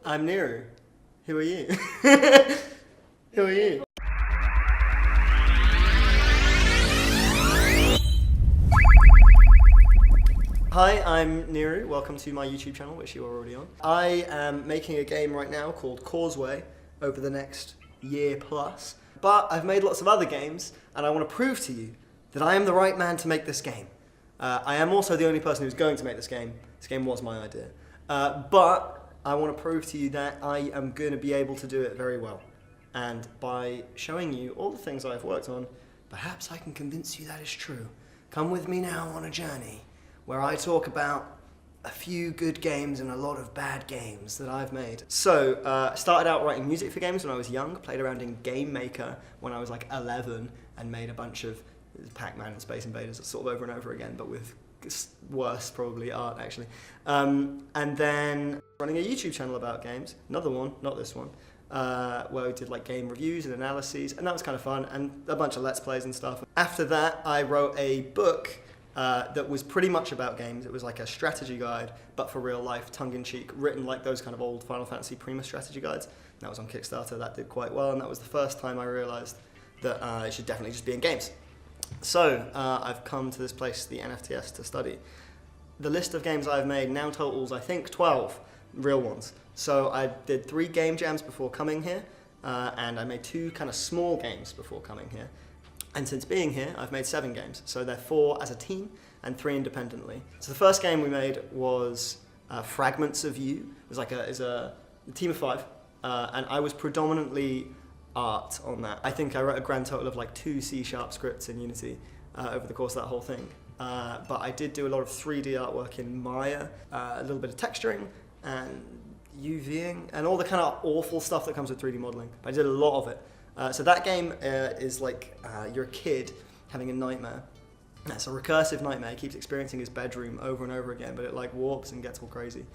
I'm Neru. Who are you? Who are you? Hi, I'm Neru. Welcome to my YouTube channel, which you are already on. I am making a game right now called Causeway over the next year plus. But I've made lots of other games, and I want to prove to you that I am the right man to make this game. I am also the only person who's going to make this game. This game was my idea. But I want to prove to you that I am going to be able to do it very well. And by showing you all the things I've worked on, perhaps I can convince you that is true. Come with me now on a journey where I talk about a few good games and a lot of bad games that I've made. So, I started out writing music for games when I was young, played around in Game Maker when I was like 11, and made a bunch of Pac-Man and Space Invaders sort of over and over again, but with worse, probably, art, actually. And then running a YouTube channel about games, another one, not this one, where we did like game reviews and analyses, and that was kind of fun, and a bunch of Let's Plays and stuff. After that, I wrote a book that was pretty much about games. It was like a strategy guide, but for real life, tongue-in-cheek, written like those kind of old Final Fantasy Prima strategy guides. And that was on Kickstarter. That did quite well, and that was the first time I realized that it should definitely just be in games. So I've come to this place, the NFTS, to study. The list of games I've made now totals, I think, 12 real ones. So I did 3 game jams before coming here, and I made 2 kind of small games before coming here. And since being here, I've made 7 games. So they're 4 as a team and 3 independently. So the first game we made was Fragments of You. It was like a team of 5, and I was predominantly art on that. I think I wrote a grand total of like 2 C# scripts in Unity over the course of that whole thing. But I did do a lot of 3D artwork in Maya, a little bit of texturing and UVing, and all the kind of awful stuff that comes with 3D modeling. I did a lot of it. So that game is like you're a kid having a nightmare. It's a recursive nightmare. He keeps experiencing his bedroom over and over again, but it like warps and gets all crazy.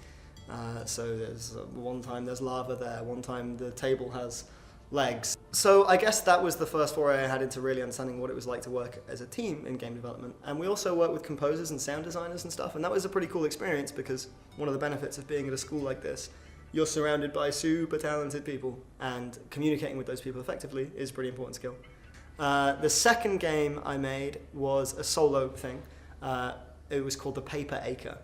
So there's one time there's lava there, one time the table has legs. So I guess that was the first foray I had into really understanding what it was like to work as a team in game development. And we also work with composers and sound designers and stuff, and that was a pretty cool experience because one of the benefits of being at a school like this, you're surrounded by super talented people, and communicating with those people effectively is a pretty important skill. The second game I made was a solo thing. It was called the Paper Acre.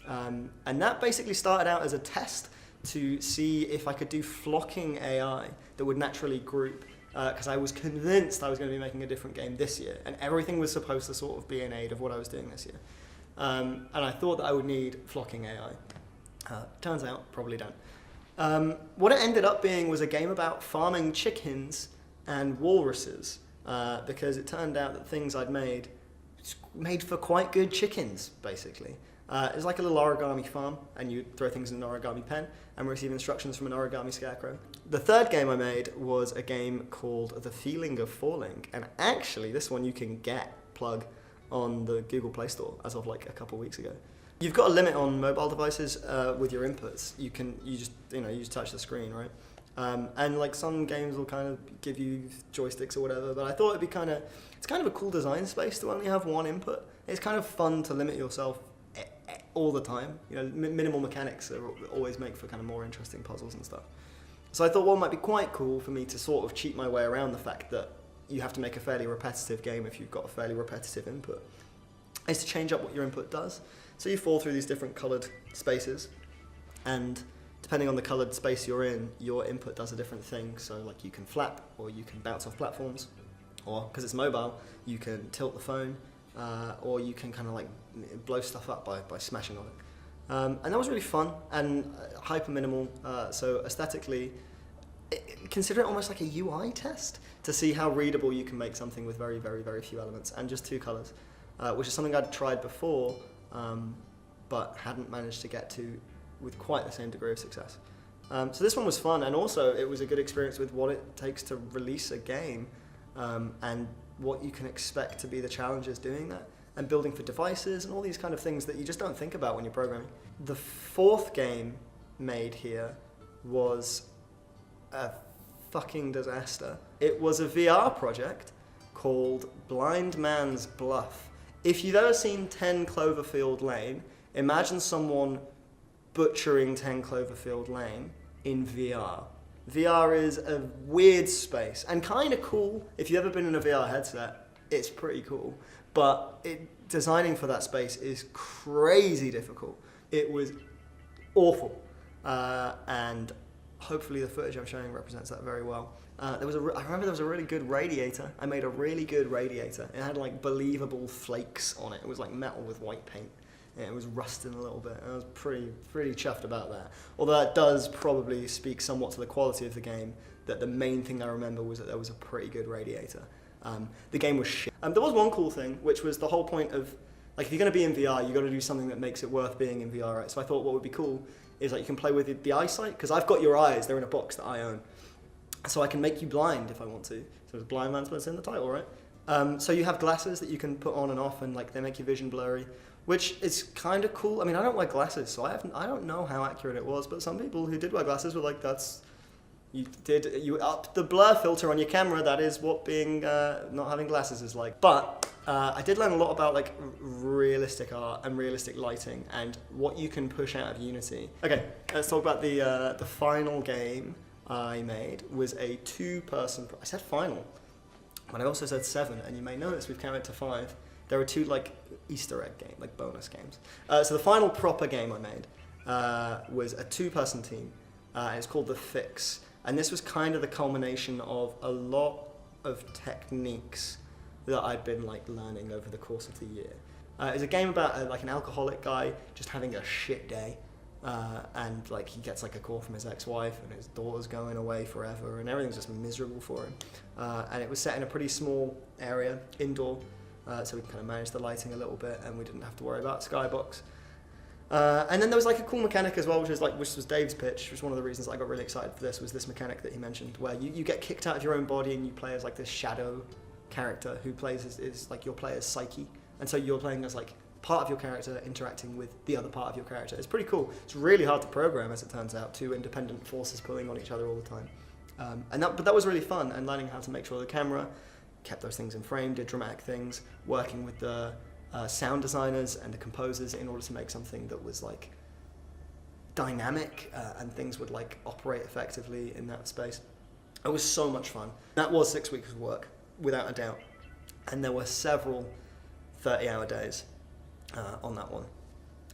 And that basically started out as a test to see if I could do flocking AI that would naturally group, because I was convinced I was going to be making a different game this year, and everything was supposed to sort of be in aid of what I was doing this year. And I thought that I would need flocking AI. Turns out, probably don't. What it ended up being was a game about farming chickens and walruses, because it turned out that things I'd made for quite good chickens, basically. It's like a little origami farm, and you throw things in an origami pen and receive instructions from an origami scarecrow. The third game I made was a game called The Feeling of Falling, and actually this one you can get plug on the Google Play Store as of like a couple weeks ago. You've got a limit on mobile devices with your inputs. You just touch the screen, right? And like some games will kind of give you joysticks or whatever, but I thought it'd be it's kind of a cool design space to only have one input. It's kind of fun to limit yourself all the time. You know, minimal mechanics always make for kind of more interesting puzzles and stuff. So I thought what might be quite cool for me to sort of cheat my way around the fact that you have to make a fairly repetitive game if you've got a fairly repetitive input, is to change up what your input does. So you fall through these different coloured spaces, and depending on the coloured space you're in, your input does a different thing. So like you can flap, or you can bounce off platforms, or because it's mobile, you can tilt the phone, or you can kind of like blow stuff up by smashing on it. And that was really fun and hyper minimal. So aesthetically, consider it almost like a UI test to see how readable you can make something with very, very, very few elements and just 2 colours, which is something I'd tried before, but hadn't managed to get to with quite the same degree of success. So this one was fun, and also it was a good experience with what it takes to release a game, and what you can expect to be the challenges doing that, and building for devices and all these kind of things that you just don't think about when you're programming. The fourth game made here was a fucking disaster. It was a VR project called Blind Man's Bluff. If you've ever seen 10 Cloverfield Lane, imagine someone butchering 10 Cloverfield Lane in VR. VR is a weird space and kind of cool. If you've ever been in a VR headset, it's pretty cool. But designing for that space is crazy difficult. It was awful. And hopefully the footage I'm showing represents that very well. I remember there was a really good radiator. I made a really good radiator. It had like believable flakes on it. It was like metal with white paint. And it was rusting a little bit. I was pretty pretty chuffed about that. Although that does probably speak somewhat to the quality of the game, that the main thing I remember was that there was a pretty good radiator. The game was shit. There was one cool thing, which was the whole point of, like, if you're going to be in VR, you've got to do something that makes it worth being in VR, right? So I thought what would be cool is like you can play with the eyesight, because I've got your eyes, they're in a box that I own. So I can make you blind if I want to. So there's blind man's in the title, right? So you have glasses that you can put on and off, and like they make your vision blurry, which is kind of cool. I mean, I don't wear glasses, so I don't know how accurate it was, but some people who did wear glasses were like, you upped the blur filter on your camera. That is what being not having glasses is like. But I did learn a lot about like realistic art and realistic lighting and what you can push out of Unity. Okay, let's talk about the final game I made. Was a 2-person. I said final, but I also said 7, and you may notice we've counted to 5. There were 2 like Easter egg game, like bonus games. So the final proper game I made was a 2-person team. And it's called The Fix. And this was kind of the culmination of a lot of techniques that I'd been like learning over the course of the year. It's a game about like an alcoholic guy just having a shit day. And like he gets like a call from his ex-wife and his daughter's going away forever and everything's just miserable for him. And it was set in a pretty small area, indoor, so we can kind of manage the lighting a little bit and we didn't have to worry about skybox. And then there was like a cool mechanic as well, which was Dave's pitch, which was one of the reasons I got really excited for this, was this mechanic that he mentioned, where you get kicked out of your own body and you play as like this shadow character who plays as like your player's psyche. And so you're playing as like part of your character interacting with the other part of your character. It's pretty cool. It's really hard to program, as it turns out, 2 independent forces pulling on each other all the time. But that was really fun, and learning how to make sure the camera kept those things in frame, did dramatic things, working with the sound designers and the composers in order to make something that was like dynamic and things would like operate effectively in that space. It was so much fun. That was 6 weeks of work, without a doubt. And there were several 30-hour days on that one.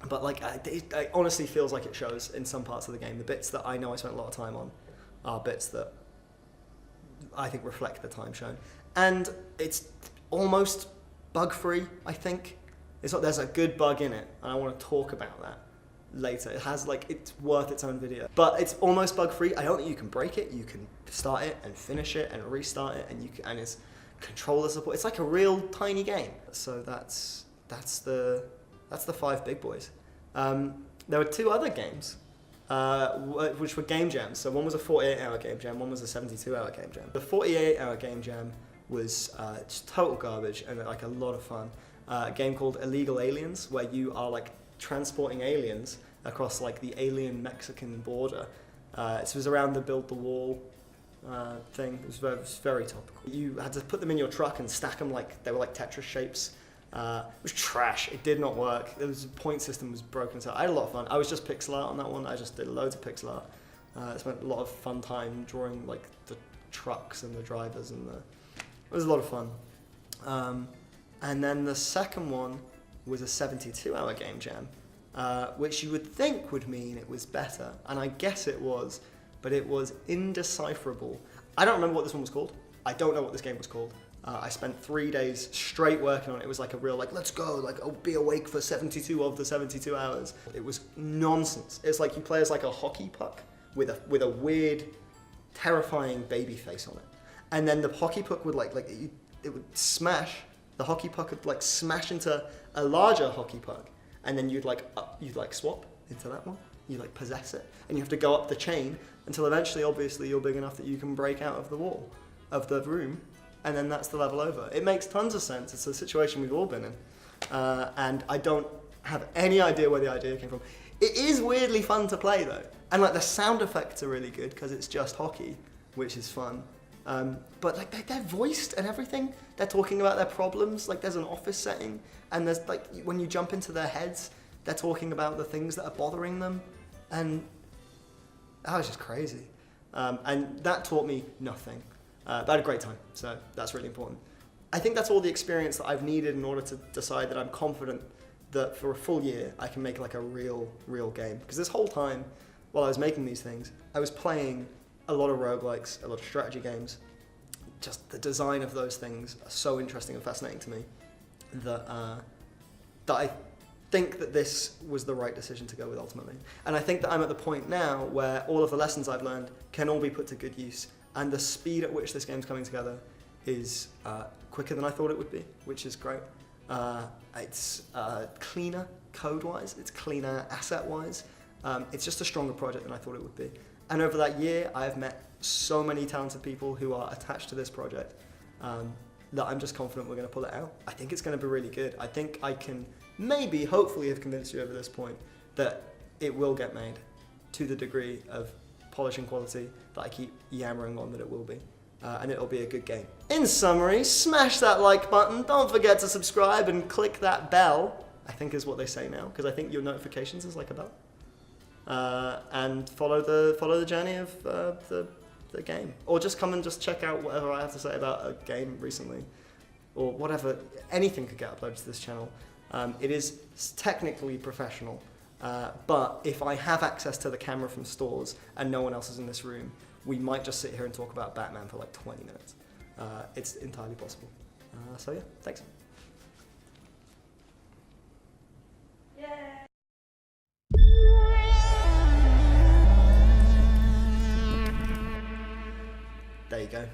But like, it honestly feels like it shows in some parts of the game. The bits that I know I spent a lot of time on are bits that I think reflect the time shown. And it's almost bug-free, I think. There's a good bug in it, and I want to talk about that later. It has like, it's worth its own video. But it's almost bug-free. I don't think you can break it. You can start it and finish it and restart it, and it's controller support. It's like a real tiny game. So that's the 5 big boys. There were 2 other games, which were game jams. So one was a 48-hour game jam, one was a 72-hour game jam. The 48-hour game jam was just total garbage and like a lot of fun. A game called Illegal Aliens, where you are like transporting aliens across like the alien Mexican border. This was around the Build the Wall thing. It was very topical. You had to put them in your truck and stack them like they were like Tetris shapes. It was trash. It did not work. The point system was broken. So I had a lot of fun. I was just pixel art on that one. I just did loads of pixel art. I spent a lot of fun time drawing like the trucks and the drivers and it was a lot of fun. And then the second one was a 72-hour game jam, which you would think would mean it was better, and I guess it was, but it was indecipherable. I don't remember what this one was called. I don't know what this game was called. I spent 3 days straight working on it. It was like a real, like, let's go, like, I'll be awake for 72 of the 72 hours. It was nonsense. It's like you play as like a hockey puck with a weird, terrifying baby face on it. And then the hockey puck would it would smash. The hockey puck would like smash into a larger hockey puck, and then you'd swap into that one. You like possess it, and you have to go up the chain until eventually, obviously, you're big enough that you can break out of the wall of the room, and then that's the level over. It makes tons of sense. It's a situation we've all been in, and I don't have any idea where the idea came from. It is weirdly fun to play though, and like the sound effects are really good because it's just hockey, which is fun. But like they're voiced and everything. They're talking about their problems. Like there's an office setting, and there's like when you jump into their heads, they're talking about the things that are bothering them, and that was just crazy. And that taught me nothing. But I had a great time, so that's really important. I think that's all the experience that I've needed in order to decide that I'm confident that for a full year I can make like a real game. Because this whole time, while I was making these things, I was playing a lot of roguelikes, a lot of strategy games. Just the design of those things are so interesting and fascinating to me that I think that this was the right decision to go with ultimately. And I think that I'm at the point now where all of the lessons I've learned can all be put to good use, and the speed at which this game's coming together is quicker than I thought it would be, which is great. It's cleaner code-wise, it's cleaner asset-wise. It's just a stronger project than I thought it would be. And over that year, I have met so many talented people who are attached to this project that I'm just confident we're going to pull it out. I think it's going to be really good. I think I can maybe, hopefully, have convinced you over this point that it will get made to the degree of polish and quality that I keep yammering on that it will be. And it'll be a good game. In summary, smash that like button, don't forget to subscribe and click that bell, I think is what they say now, because I think your notifications is like a bell. And follow the journey of the game. Or just come and just check out whatever I have to say about a game recently, or whatever, anything could get uploaded to this channel. It is technically professional, but if I have access to the camera from stores and no one else is in this room, we might just sit here and talk about Batman for like 20 minutes. It's entirely possible. So yeah, thanks. There you go.